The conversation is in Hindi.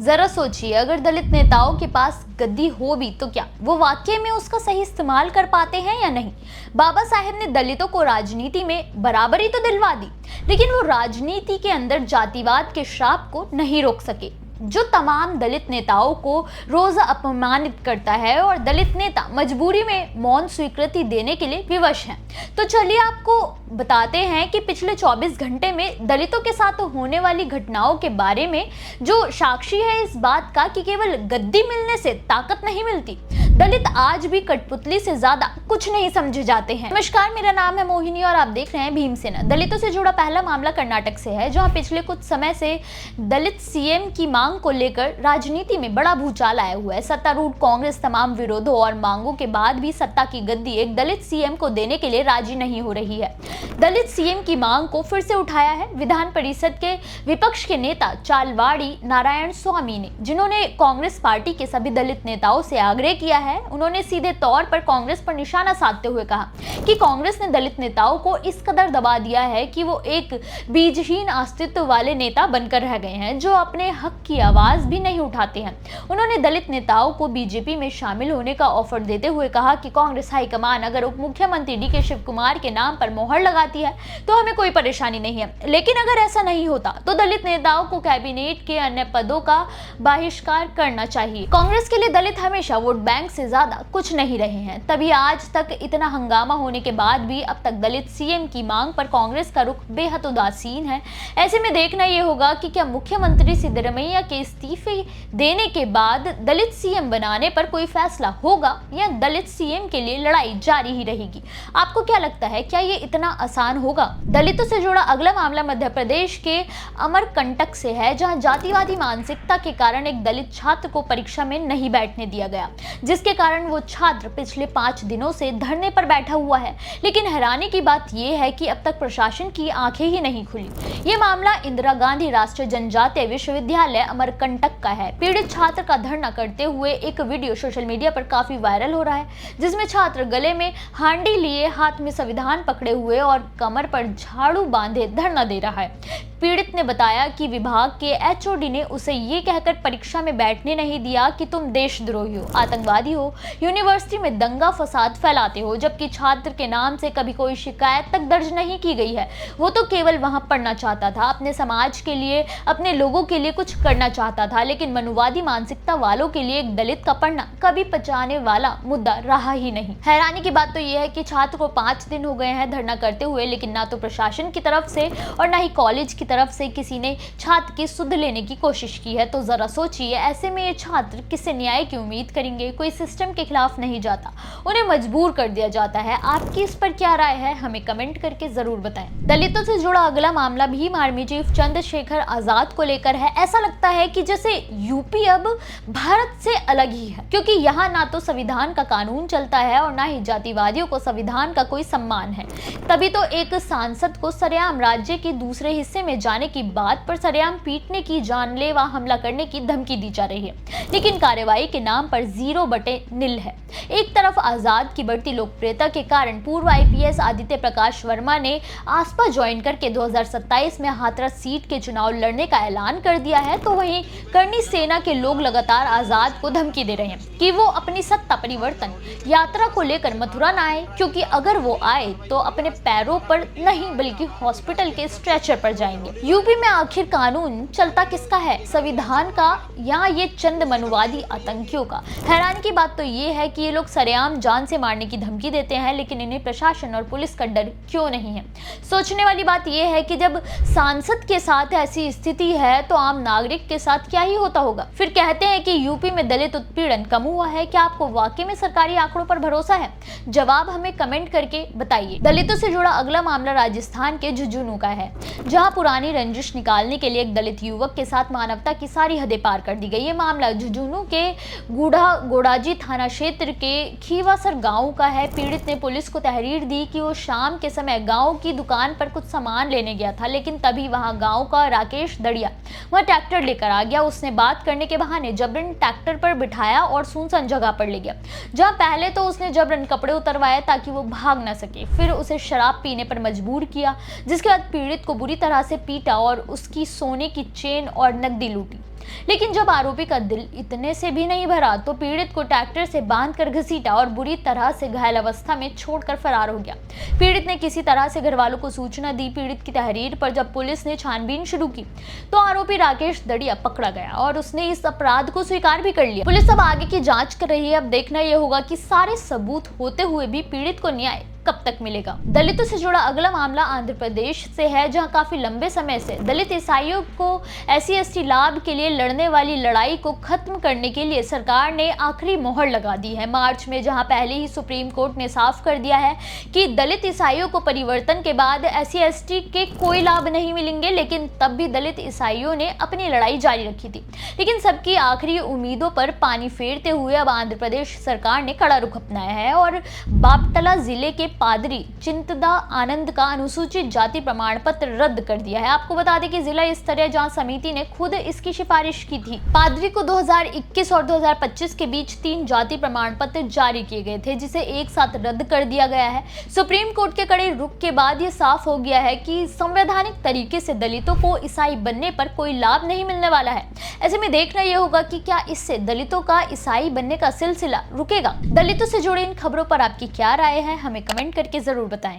जरा सोचिए, अगर दलित नेताओं के पास गद्दी हो भी तो क्या वो वाकई में उसका सही इस्तेमाल कर पाते हैं या नहीं। बाबा साहेब ने दलितों को राजनीति में बराबरी तो दिलवा दी, लेकिन वो राजनीति के अंदर जातिवाद के श्राप को नहीं रोक सके, जो तमाम दलित नेताओं को रोज अपमानित करता है और दलित नेता मजबूरी में मौन स्वीकृति देने के लिए विवश हैं। तो चलिए आपको बताते हैं कि पिछले 24 घंटे में दलितों के साथ होने वाली घटनाओं के बारे में, जो साक्षी है इस बात का कि केवल गद्दी मिलने से ताकत नहीं मिलती, दलित आज भी कठपुतली से ज्यादा कुछ नहीं समझे जाते हैं। नमस्कार, मेरा नाम है मोहिनी और आप देख रहे हैं भीमसेना। दलितों से जुड़ा पहला मामला कर्नाटक से है, जहां पिछले कुछ समय से दलित सीएम की मांग को लेकर राजनीति में बड़ा भूचाल आया हुआ है। सत्तारूढ़ कांग्रेस तमाम विरोधों और मांगों के बाद भी सत्ता की गद्दी एक दलित सीएम को देने के लिए राजी नहीं हो रही है। दलित सीएम की मांग को फिर से उठाया है विधान परिषद के विपक्ष के नेता चालवाड़ी नारायण स्वामी ने, जिन्होंने कांग्रेस पार्टी के सभी दलित नेताओं से आग्रह किया है। उन्होंने सीधे तौर पर कांग्रेस पर निशाना साधते हुए कहा कि कांग्रेस ने दलित नेताओं को इस कदर दबा दिया है कि वो एक बीजहीन अस्तित्व वाले नेता बनकर रह गए हैं, जो अपने हक की आवाज भी नहीं उठाते हैं। उन्होंने दलित नेताओं को बीजेपी में शामिल होने का ऑफर देते हुए कहा कि कांग्रेस हाईकमान अगर उप मुख्यमंत्री डीके शिव कुमार के नाम पर मोहर लगाती है तो हमें कोई परेशानी नहीं है, लेकिन अगर ऐसा नहीं होता तो दलित नेताओं को कैबिनेट के अन्य पदों का बहिष्कार करना चाहिए। कांग्रेस के लिए दलित हमेशा वोट बैंक से ज्यादा कुछ नहीं रहे हैं, तभी आज तक इतना हंगामा होने के बाद भी अब तक दलित सीएम की मांग पर कांग्रेस का रुख बेहद उदासीन है। ऐसे में देखना यह होगा कि क्या मुख्यमंत्री सिद्धरमैया के इस्तीफे देने के बाद दलित सीएम बनाने पर कोई फैसला होगा या दलित सीएम के लिए लड़ाई जारी ही रहेगी। आपको क्या लगता है, क्या ये इतना आसान होगा? दलितों से जुड़ा अगला मामला मध्य प्रदेश के अमरकंटक से है, जहां जातिवादी मानसिकता के कारण एक दलित छात्र को परीक्षा में नहीं बैठने दिया गया, जिसके कारण वो छात्र पिछले 5 दिनों से धरने पर बैठा हुआ है। लेकिन हैरानी की बात यह है कि अब तक प्रशासन की आंखें ही नहीं खुली। ये मामला इंदिरा गांधी राष्ट्रीय जनजातीय विश्वविद्यालय अमरकंटक का है। पीड़ित छात्र का धरना करते हुए एक वीडियो सोशल मीडिया पर काफी वायरल हो रहा है, जिसमें छात्र गले में हांडी लिए, हाथ में संविधान पकड़े हुए और कमर पर झाड़ू बांधे धरना दे रहा है। पीड़ित ने बताया कि विभाग के एचओडी ने उसे ये कहकर परीक्षा में बैठने नहीं दिया कि तुम देशद्रोही हो, आतंकवादी हो, यूनिवर्सिटी में दंगा फसाद फैलाते हो, जबकि छात्र के नाम से कभी कोई शिकायत तक दर्ज नहीं की गई है। वो तो केवल वहां पढ़ना चाहता था, अपने समाज के लिए, अपने लोगों के लिए कुछ करना चाहता था, लेकिन मनुवादी मानसिकता वालों के लिए एक दलित का पढ़ना कभी पचाने वाला मुद्दा रहा ही नहीं। हैरानी की बात तो यह है कि छात्र को 5 दिन हो गए हैं धरना करते हुए, लेकिन ना तो प्रशासन की तरफ से और ना ही कॉलेज की तरफ से किसी ने छात्र की सुध लेने की कोशिश की है। तो जरा सोचिए, ऐसे में ये छात्र किससे न्याय की उम्मीद करेंगे? कोई सिस्टम के खिलाफ नहीं जाता, उन्हें मजबूर कर दिया जाता है। आपकी इस पर क्या राय है, हमें कमेंट करके जरूर बताएं। दलितों से जुड़ा अगला मामला भीम आर्मी चीफ चंद्रशेखर आजाद को लेकर है। ऐसा लगता है कि जैसे यूपी अब भारत से अलग ही है, क्योंकि यहाँ ना तो संविधान का कानून चलता है और ना ही जातिवादियों को संविधान का कोई सम्मान है। तभी तो एक सांसद को सरेआम राज्य के दूसरे हिस्से में जाने की बात पर सरेआम पीटने की, जानलेवा हमला करने की धमकी दी जा रही है, लेकिन कार्रवाई के नाम पर 0/0 है। एक तरफ आजाद की बढ़ती लोकप्रियता के कारण पूर्व आईपीएस आदित्य प्रकाश वर्मा ने आसपा ज्वाइन करके 2027 में हाथरस सीट के चुनाव लड़ने का ऐलान कर दिया है, तो वहीं करनी सेना के लोग लगातार आजाद को धमकी दे रहे हैं कि वो अपनी सत्ता परिवर्तन यात्रा को लेकर मथुरा न आए, क्योंकि अगर वो आए तो अपने पैरों पर नहीं बल्कि हॉस्पिटल के स्ट्रेचर पर जाएंगे। यूपी में आखिर कानून चलता किसका है, संविधान का या ये चंद मनुवादी आतंकियों का? हैरानी की बात तो ये है कि ये लोग सरेआम जान से मारने की धमकी देते हैं, लेकिन इन्हें प्रशासन और पुलिस का डर क्यों नहीं है? सोचने वाली बात यह है कि जब सांसद के साथ ऐसी स्थिति है तो आम नागरिक के साथ क्या ही होता होगा। फिर कहते हैं कि यूपी में दलित उत्पीड़न कम हुआ है। क्या आपको वाकई में सरकारी आंकड़ों पर भरोसा है? जवाब हमें कमेंट करके बताइए। दलितों से जुड़ा अगला मामला राजस्थान के झुंझुनू का है, जहां पुरानी रंजिश निकालने के लिए एक दलित युवक के साथ मानवता की सारी हदें पार कर दी गई। ये मामला झुंझुनू के गोड़ाजी थाना क्षेत्र के खीवासर गांव का है। पीड़ित ने पुलिस को तहरीर दी कि वो शाम के समय गांव की दुकान पर कुछ सामान लेने गया था, लेकिन तभी वहां गांव का राकेश दड़िया वह ट्रैक्टर लेकर आ गया। उसने बात करने के बहाने जबरन ट्रैक्टर पर बिठाया और सुनसान जगह पर ले गया, जहां पहले तो उसने जबरन कपड़े उतरवाए ताकि वो भाग न सके, फिर उसे शराब पीने पर मजबूर किया, जिसके बाद पीड़ित को बुरी तरह से पीटा और उसकी सोने की चेन और नकदी लूटी। लेकिन जब आरोपी का दिल इतने से भी नहीं भरा तो पीड़ित को ट्रैक्टर से बांधकर घसीटा और बुरी तरह से घायल अवस्था में छोड़कर फरार हो गया। पीड़ित ने किसी तरह से घर वालों को सूचना दी। पीड़ित की तहरीर पर जब पुलिस ने छानबीन शुरू की तो आरोपी राकेश दड़िया पकड़ा गया और उसने इस अपराध को स्वीकार भी कर लिया। पुलिस अब आगे की जांच कर रही है। अब देखना यह होगा कि सारे सबूत होते हुए भी पीड़ित को न्याय कब तक मिलेगा। दलितों से जुड़ा अगला मामला आंध्र प्रदेश से है, जहां काफी लंबे समय से दलित ईसाइयों को SC/ST लाभ के लिए लड़ने वाली लड़ाई को खत्म करने के लिए सरकार ने आखिरी मोहर लगा दी है। मार्च में जहां पहले ही सुप्रीम कोर्ट ने साफ कर दिया है कि दलित ईसाइयों को परिवर्तन के बाद SC/ST के कोई लाभ नहीं मिलेंगे, लेकिन तब भी दलित ईसाइयों ने अपनी लड़ाई जारी रखी थी। लेकिन सबकी आखिरी उम्मीदों पर पानी फेरते हुए अब आंध्र प्रदेश सरकार ने कड़ा रुख अपनाया है और बापटला जिले के पादरी चिंतदा आनंद का अनुसूचित जाति प्रमाण पत्र रद्द कर दिया है। आपको बता दें कि जिला स्तरीय जांच समिति ने खुद इसकी सिफारिश की थी। पादरी को 2021 और 2025 के बीच 3 जाति प्रमाण पत्र जारी किए गए थे, जिसे एक साथ रद्द कर दिया गया है। सुप्रीम कोर्ट के कड़े रुख के बाद यह साफ हो गया है कि संवैधानिक तरीके से दलितों को ईसाई बनने पर कोई लाभ नहीं मिलने वाला है। ऐसे में देखना यह होगा कि क्या इससे दलितों का ईसाई बनने का सिलसिला रुकेगा। दलितों से जुड़े इन खबरों पर आपकी क्या राय है, हमें कमेंट करके जरूर बताएं।